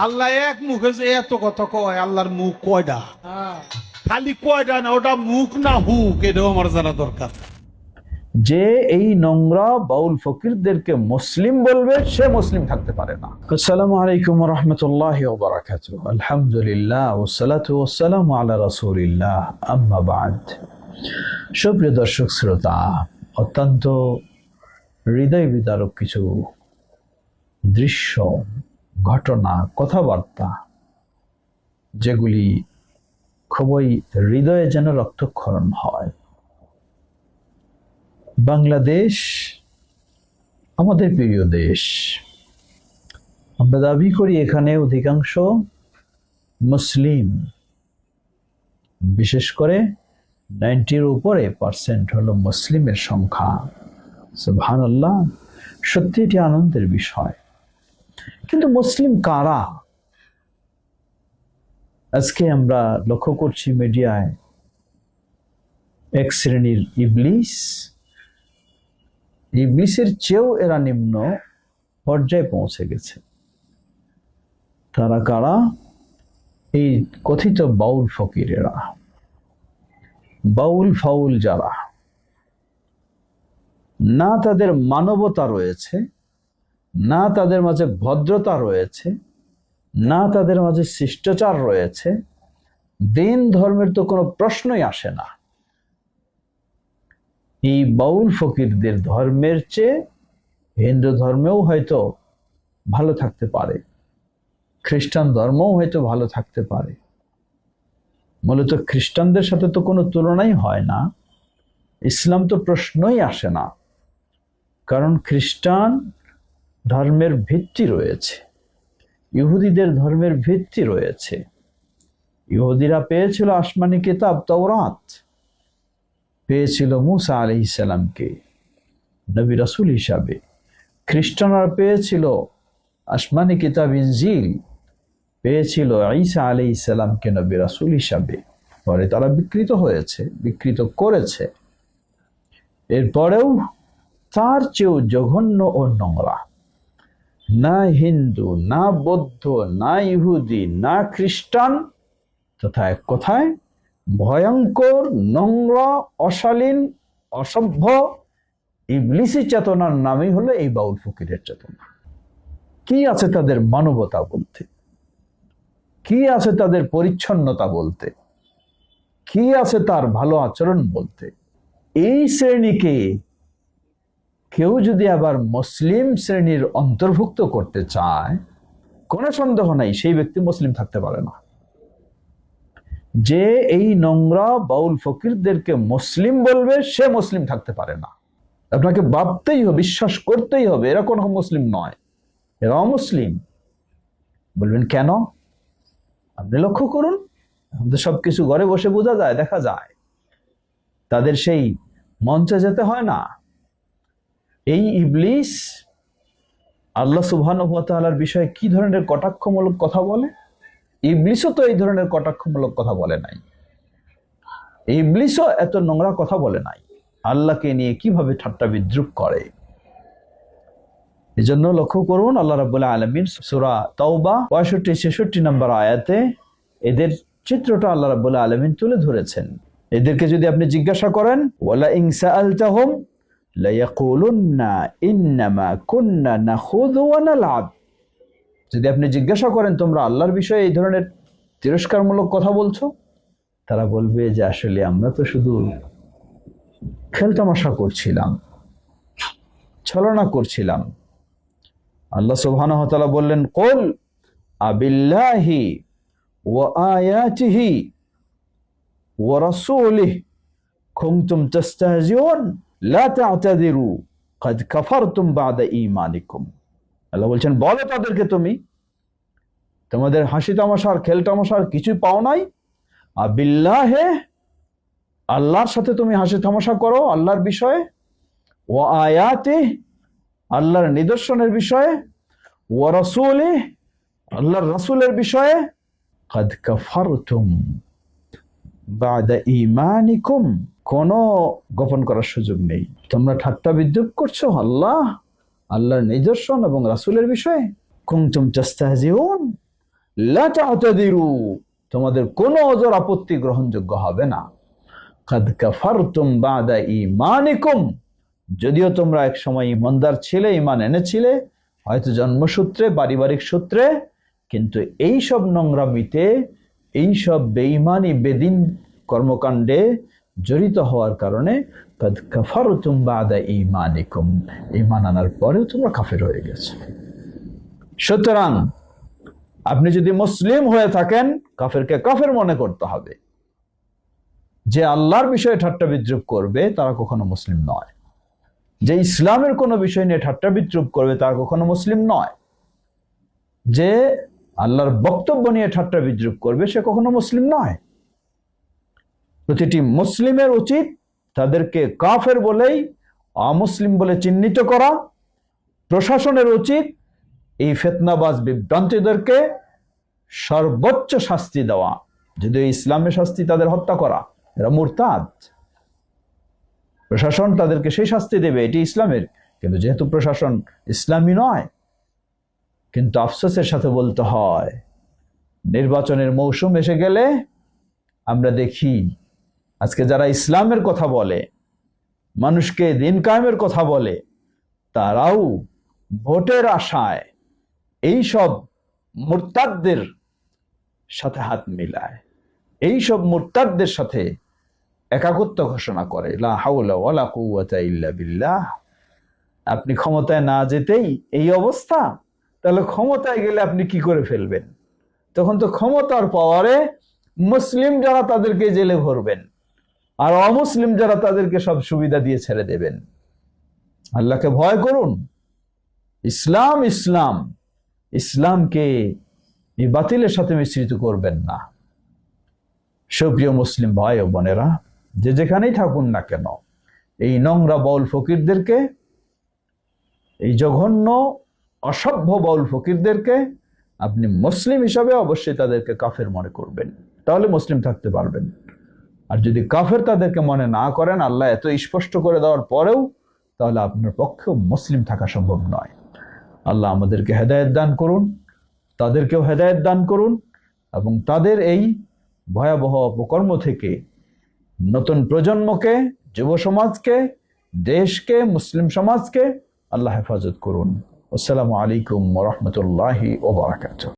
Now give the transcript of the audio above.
আল্লাহ এক মুখে যে এত কথা কয়, আল্লাহর মুখ কয়টা? খালি কয়টা না, ওটা মুখ না হুক, এটাও আমার জানা দরকার। যে এই নোংরা বাউল ফকিরদেরকে মুসলিম বলবে সে মুসলিম থাকতে পারে না। আসসালামু আলাইকুম ওয়া রাহমাতুল্লাহি ওয়া বারাকাতুহু। আলহামদুলিল্লাহ ওয়াসসালাতু ওয়াসসালামু আলা রাসূলিল্লাহ, আম্মা বাদ। সুপ্রিয় দর্শক শ্রোতা, অত্যন্ত হৃদয় বিদারক কিছু দৃশ্য, ঘটনা, কথাবার্তা যেগুলি খুবই হৃদয়ে যেন রক্তক্ষরণ হয়। বাংলাদেশ আমাদের প্রিয় দেশ। আমরা দাবি করি এখানে অধিকাংশ মুসলিম, বিশেষ করে 90-র উপরে % হলো মুসলিমের সংখ্যা। সুবহানাল্লাহ, সত্যি এটি আনন্দের বিষয়। কিন্তু মুসলিম কারা? আজকে আমরা লক্ষ্য করছি মিডিয়ায় এক শ্রেণীর ইবলিসের চেয়েও এরা নিম্ন পর্যায়ে পৌঁছে গেছে। তারা কারা? এই কথিত বাউল ফকিরেরা, বাউল ফাউল যারা, না তাদের মানবতা রয়েছে, না তাদের মাঝে ভদ্রতা রয়েছে, না তাদের মাঝে শিষ্টাচার রয়েছে। দিন ধর্মের তো কোনো প্রশ্নই আসে না। এই বাউল ফকিরদের ধর্মের চেয়ে হিন্দু ধর্মেও হয়তো ভালো থাকতে পারে, খ্রিস্টান ধর্মও হয়তো ভালো থাকতে পারে। মূলত খ্রিস্টানদের সাথে তো কোনো তুলনাই হয় না। ইসলাম তো প্রশ্নই আসে না, কারণ খ্রিস্টান ধর্মের ভিত্তি রয়েছে, ইহুদিদের ধর্মের ভিত্তি রয়েছে। ইহুদিরা পেয়েছিল আসমানি কিতাব তাওরাত, পেয়েছিল মুসা আলাইহিস সালামকে নবী রাসূল হিসাবে। খ্রিস্টানরা পেয়েছিল আসমানি কিতাব ইনজিল, পেয়েছিল ঈসা আলাইহিস সালামকে নবী রাসূল হিসাবে। পরে তারা বিকৃত হয়েছে, বিকৃত করেছে। এরপরেও তার চেয়েও জঘন্য ও নোংরা না হিন্দু, না বৌদ্ধ, না ইহুদি, না খ্রিস্টান, তথা এক কথায় ভয়ঙ্কর, নোংরা, অশালীন, অসভ্য ইবলিসি চেতনার নামই হলো এই বাউল ফকিরের চেতনা। কি আছে তাদের মানবতা বলতে? কি আছে তাদের পরিচ্ছন্নতা বলতে? কি আছে তার ভালো আচরণ বলতে? এই শ্রেণীকে কেউ যদি আবার মুসলিম শ্রেণীর অন্তর্ভুক্ত করতে চায়, কোনো সন্দেহ নাই সেই ব্যক্তি মুসলিম থাকতে পারে না। যে এই নোংরা বাউল ফকিরদেরকে মুসলিম বলবে সে মুসলিম থাকতে পারে না। আপনাকে ভাবতেই হবে, বিশ্বাস করতেই হবে এরা কোনো মুসলিম নয়, এরা অমুসলিম। বলবেন কেন? আপনি লক্ষ্য করুন, আমাদের সবকিছু ঘরে বসে বোঝা যায়, দেখা যায়। তাদের সেই মঞ্চে যেতে হয় না। এই ইবলিস আল্লাহ সুবহানাহু ওয়া তাআলার বিষয়ে কি ধরনের কটাক্ষমূলক কথা বলে? ইবলিসও তো এই ধরনের কটাক্ষমূলক কথা বলে নাই। ইবলিসও এত নোংরা কথা বলে নাই। আল্লাহকে নিয়ে কিভাবে ঠাট্টা বিদ্রুপ করে। এজন্য লক্ষ্য করুন, আল্লাহ রাব্বুল আলামিন সূরা তাওবা 65-66 নম্বর আয়াতে এদের চিত্রটা আল্লাহ রাব্বুল আলামিন তুলে ধরেছেন। এদেরকে যদি আপনি জিজ্ঞাসা করেন, ওয়ালা ইন সাআলতাহুম লা ইয়াকুলুন্না ইন্নামা কুন্না নাখুযু ওয়া নালআব। যদি আপনি জিজ্ঞাসা করেন তোমরা আল্লাহর বিষয়ে এই ধরনের তিরস্কারমূলক কথা বলছো, তারা বলবে যে আসলে আমরা তো শুধু খেলতামাশা করছিলাম, ছলনা করছিলাম। আল্লাহ সুবহানাহু ওয়া তাআলা বললেন, কুল আবিল্লাহি ওয়া আয়াতিহি ওয়া রাসূলিহি কুনতুম তাস্তাহজিউন লা তা'তাযিরু ক্বাদ কাফারতুম বা'দা ঈমানিকুম। আল্লাহ বলছেন, বলো তাদেরকে তুমি তোমাদের হাসি তামাশার, খেল তামাশার কিছু পাও নাই। আবিল্লাহে, আল্লাহর সাথে তুমি হাসি তামাশা করো আল্লাহর বিষয়ে, ও আয়াতে, আল্লাহর নিদর্শনের বিষয়ে, ও রাসূলে, আল্লাহর রাসূলের বিষয়ে, ক্বাদ কাফারতুম বা'দা ঈমানিকুম, কোনো গোপন করার সুযোগ নেই। তোমরা ঠাট্টা বিদ্রুপ করছো আল্লাহর নিদর্শন এবং রাসূলের বিষয়ে। কুনতুম তাস্তাহজিউন, লা তা'তাদিরু, তোমাদের কোনো ওজর আপত্তি গ্রহণযোগ্য হবে না। কাদ কাফারতুম বাদা ঈমানিকুম, যদিও তোমরা এক সময় ঈমানদার ছিলে, ঈমান এনেছিলে, হয়তো জন্মসূত্রে, পারিবারিক সূত্রে, কিন্তু এই সব নোংরামিতে, এই সব বেঈমানি বেদিন কর্মকাণ্ডে জড়িত হওয়ার কারণে কাদ কাফারতুম বাদা ঈমানিকুম, ঈমান আনার পরেও তোমরা কাফের হয়ে গেছো। সুতরাং আপনি যদি মুসলিম হয়ে থাকেন, কাফেরকে কাফের মনে করতে হবে। যে আল্লাহর বিষয়ে ঠাট্টা বিদ্রুপ করবে তারা কখনো মুসলিম নয়। যে ইসলামের কোনো বিষয় নিয়ে ঠাট্টা বিদ্রুপ করবে তারা কখনো মুসলিম নয়। যে আল্লাহর বক্তব্য নিয়ে ঠাট্টা বিদ্রুপ করবে সে কখনো মুসলিম নয়। প্রতিটি মুসলিমের উচিত তাদেরকে কাফের বলেই, অমুসলিম বলে চিহ্নিত করা। প্রশাসনের উচিত এই ফিতনাবাজ বিভ্রান্তিদেরকে সর্বোচ্চ শাস্তি দেওয়া। যদি ইসলামের শাস্তি তাদের হত্যা করা, এরা মুরতাদ, প্রশাসন তাদেরকে সেই শাস্তি দেবে, এটি ইসলামের। কিন্তু যেহেতু প্রশাসন ইসলামী নয়, কিন্তু আফসোসের সাথে বলতে হয়, নির্বাচনের মৌসুম এসে গেলে আমরা দেখি আজকে যারা ইসলামের কথা বলে, মানুষকে দিন কায়েমের কথা বলে, তারাও ভোটের আশায় এই সব মুরতাদদের সাথে হাত মিলায়, এই সব মুরতাদদের সাথে একাকিত্ব ঘোষণা করে। লা হাওলা ওয়ালা কুওয়াতা ইল্লা বিল্লাহ। আপনি ক্ষমতায় না যেতেই এই অবস্থা, তাহলে ক্ষমতায় গেলে আপনি কি করে ফেলবেন? তখন তো ক্ষমতার পাওয়ারে মুসলিম যারা তাদেরকে জেলে ভরবেন, আর অমুসলিম যারা তাদেরকে সব সুবিধা দিয়ে ছেড়ে দেবেন। আল্লাহকে ভয় করুন। ইসলাম ইসলাম, ইসলামকে এই বাতিলের সাথে মিশ্রিত করবেন না। সুপ্রিয় মুসলিম ভাই ও বোনেরা, যে যেখানেই থাকুন না কেন, এই নোংরা বাউল ফকিরদেরকে, এই জঘন্য অসভ্য বাউল ফকিরদেরকে আপনি মুসলিম হিসাবে অবশ্যই তাদেরকে কাফের মনে করবেন, তাহলে মুসলিম থাকতে পারবেন। আর যদি কাফের তাদেরকে মনে না করেন, আল্লাহ এত স্পষ্ট করে দেওয়ার পরেও, তাহলে আপনার পক্ষেও মুসলিম থাকা সম্ভব নয়। আল্লাহ আমাদেরকে হেদায়েত দান করুন, তাদেরকেও হেদায়েত দান করুন, এবং তাদের এই ভয়াবহ অপকর্ম থেকে নতুন প্রজন্মকে, যুব সমাজকে, দেশকে, মুসলিম সমাজকে আল্লাহ হেফাজত করুন। আসসালামু আলাইকুম ওয়া রাহমাতুল্লাহি ওয়া বারাকাতুহু।